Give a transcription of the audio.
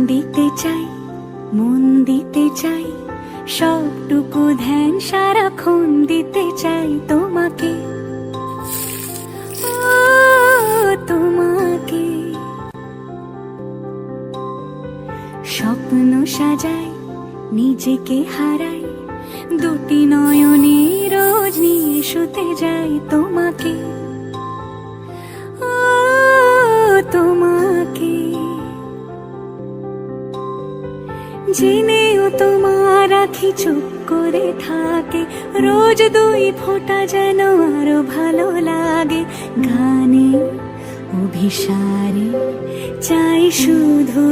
দিতে চাই, মন দিতে চাই, সবটুকু ধ্যান সারাক্ষণ দিতে চাই তোমাকে, ও তোমাকে। স্বপ্ন সাজাই, নিজেকে হারাই, দুটি নয়নে রোজ নিয়ে শুতে যাই তোমাকে, ও তোমাকে। জেনেও তোমার আখি চুপ করে থাকে, রোজ দুই ফোঁটা যেন আরো ভালো লাগে। গানে অভিসারে চাই শুধু